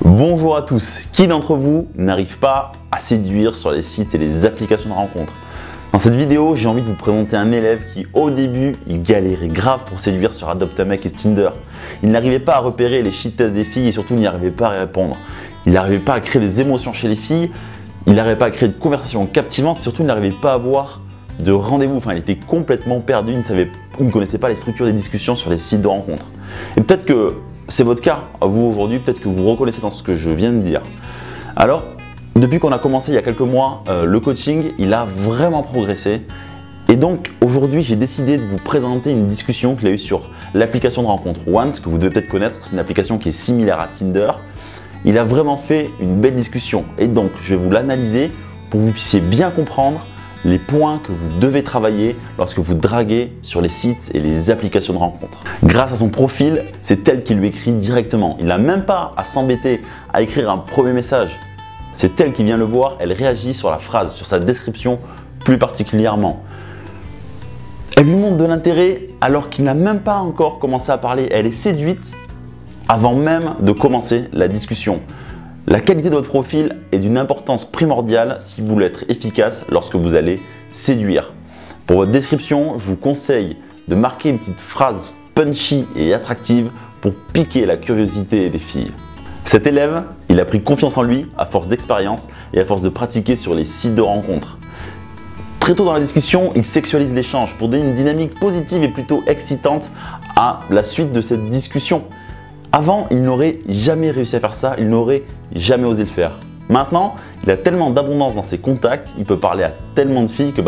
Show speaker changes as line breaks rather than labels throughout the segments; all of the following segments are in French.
Bonjour à tous, qui d'entre vous n'arrive pas à séduire sur les sites et les applications de rencontres? Dans cette vidéo, j'ai envie de vous présenter un élève qui au début, il galérait grave pour séduire sur Adopt-A-Mec et Tinder. Il n'arrivait pas à repérer les shit tests des filles et surtout il n'y arrivait pas à répondre. Il n'arrivait pas à créer des émotions chez les filles, il n'arrivait pas à créer de conversations captivantes et surtout il n'arrivait pas à avoir de rendez-vous. Enfin, il était complètement perdu, il ne connaissait pas les structures des discussions sur les sites de rencontres. Et peut-être que c'est votre cas, à vous aujourd'hui, peut-être que vous reconnaissez dans ce que je viens de dire. Alors, depuis qu'on a commencé il y a quelques mois le coaching, il a vraiment progressé. Et donc, aujourd'hui, j'ai décidé de vous présenter une discussion qu'il a eue sur l'application de rencontre Once, que vous devez peut-être connaître. C'est une application qui est similaire à Tinder. Il a vraiment fait une belle discussion. Et donc, je vais vous l'analyser pour que vous puissiez bien comprendre les points que vous devez travailler lorsque vous draguez sur les sites et les applications de rencontres. Grâce à son profil, c'est elle qui lui écrit directement. Il n'a même pas à s'embêter à écrire un premier message. C'est elle qui vient le voir, elle réagit sur la phrase, sur sa description plus particulièrement. Elle lui montre de l'intérêt alors qu'il n'a même pas encore commencé à parler. Elle est séduite avant même de commencer la discussion. La qualité de votre profil est d'une importance primordiale si vous voulez être efficace lorsque vous allez séduire. Pour votre description, je vous conseille de marquer une petite phrase punchy et attractive pour piquer la curiosité des filles. Cet élève, il a pris confiance en lui à force d'expérience et à force de pratiquer sur les sites de rencontres. Très tôt dans la discussion, il sexualise l'échange pour donner une dynamique positive et plutôt excitante à la suite de cette discussion. Avant, il n'aurait jamais réussi à faire ça, il n'aurait jamais osé le faire. Maintenant, il a tellement d'abondance dans ses contacts, il peut parler à tellement de filles que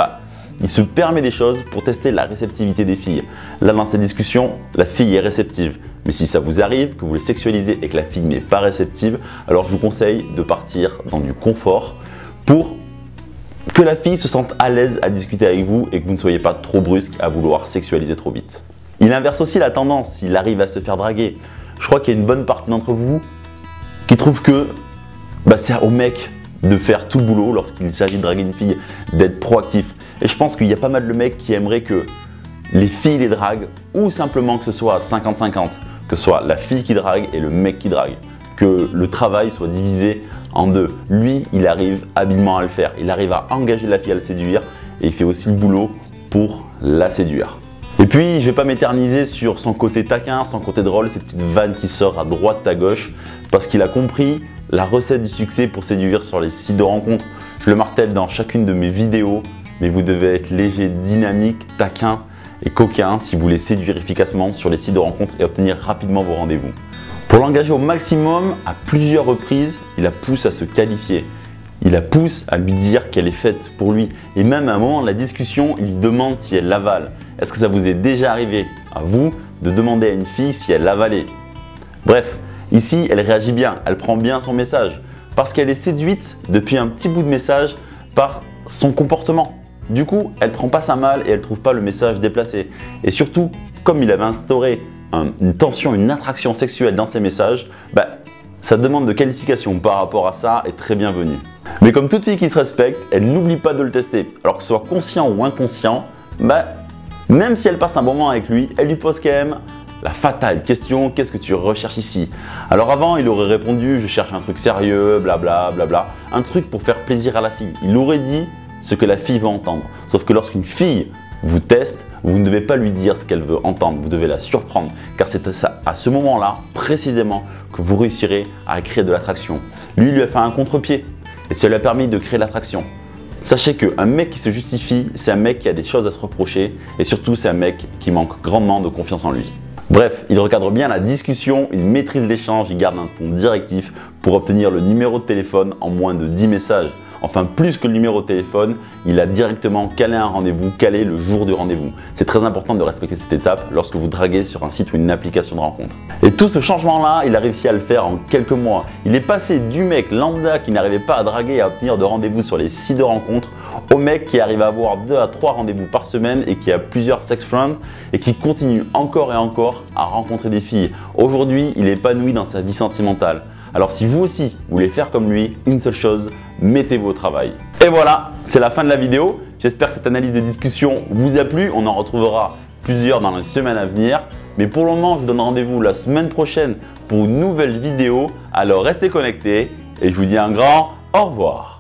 il se permet des choses pour tester la réceptivité des filles. Là, dans cette discussion, la fille est réceptive. Mais si ça vous arrive, que vous les sexualisez et que la fille n'est pas réceptive, alors je vous conseille de partir dans du confort pour que la fille se sente à l'aise à discuter avec vous et que vous ne soyez pas trop brusque à vouloir sexualiser trop vite. Il inverse aussi la tendance s'il arrive à se faire draguer. Je crois qu'il y a une bonne partie d'entre vous qui trouve que c'est au mec de faire tout le boulot lorsqu'il s'agit de draguer une fille, d'être proactif. Et je pense qu'il y a pas mal de mecs qui aimeraient que les filles les draguent ou simplement que ce soit 50-50, que ce soit la fille qui drague et le mec qui drague, que le travail soit divisé en deux. Lui, il arrive habilement à le faire, il arrive à engager la fille à le séduire et il fait aussi le boulot pour la séduire. Et puis, je ne vais pas m'éterniser sur son côté taquin, son côté drôle, ces petites vannes qui sortent à droite, à gauche, parce qu'il a compris la recette du succès pour séduire sur les sites de rencontres. Je le martèle dans chacune de mes vidéos, mais vous devez être léger, dynamique, taquin et coquin si vous voulez séduire efficacement sur les sites de rencontres et obtenir rapidement vos rendez-vous. Pour l'engager au maximum, à plusieurs reprises, il la pousse à se qualifier. Il la pousse à lui dire qu'elle est faite pour lui. Et même à un moment de la discussion, il lui demande si elle l'avale. Est-ce que ça vous est déjà arrivé, à vous, de demander à une fille si elle l'avalait? Bref, ici, elle réagit bien, elle prend bien son message. Parce qu'elle est séduite depuis un petit bout de message par son comportement. Du coup, elle ne prend pas ça mal et elle ne trouve pas le message déplacé. Et surtout, comme il avait instauré une tension, une attraction sexuelle dans ses messages, sa demande de qualification par rapport à ça est très bienvenue. Mais comme toute fille qui se respecte, elle n'oublie pas de le tester. Alors que ce soit conscient ou inconscient, même si elle passe un bon moment avec lui, elle lui pose quand même la fatale question: qu'est-ce que tu recherches ici? Alors avant, il aurait répondu: je cherche un truc sérieux, blabla, blabla, un truc pour faire plaisir à la fille. Il aurait dit ce que la fille veut entendre. Sauf que lorsqu'une fille vous teste, vous ne devez pas lui dire ce qu'elle veut entendre, vous devez la surprendre, car c'est à ce moment-là, précisément, que vous réussirez à créer de l'attraction. Lui a fait un contre-pied et ça lui a permis de créer l'attraction. Sachez qu'un mec qui se justifie, c'est un mec qui a des choses à se reprocher et surtout c'est un mec qui manque grandement de confiance en lui. Bref, il recadre bien la discussion, il maîtrise l'échange, il garde un ton directif pour obtenir le numéro de téléphone en moins de 10 messages. Enfin, plus que le numéro de téléphone, il a directement calé un rendez-vous, calé le jour du rendez-vous. C'est très important de respecter cette étape lorsque vous draguez sur un site ou une application de rencontre. Et tout ce changement-là, il a réussi à le faire en quelques mois. Il est passé du mec lambda qui n'arrivait pas à draguer et à obtenir de rendez-vous sur les sites de rencontres au mec qui arrive à avoir 2 à 3 rendez-vous par semaine et qui a plusieurs sex friends et qui continue encore et encore à rencontrer des filles. Aujourd'hui, il est épanoui dans sa vie sentimentale. Alors si vous aussi voulez faire comme lui, une seule chose, mettez-vous au travail. Et voilà, c'est la fin de la vidéo. J'espère que cette analyse de discussion vous a plu. On en retrouvera plusieurs dans les semaines à venir. Mais pour le moment, je vous donne rendez-vous la semaine prochaine pour une nouvelle vidéo. Alors restez connectés et je vous dis un grand au revoir.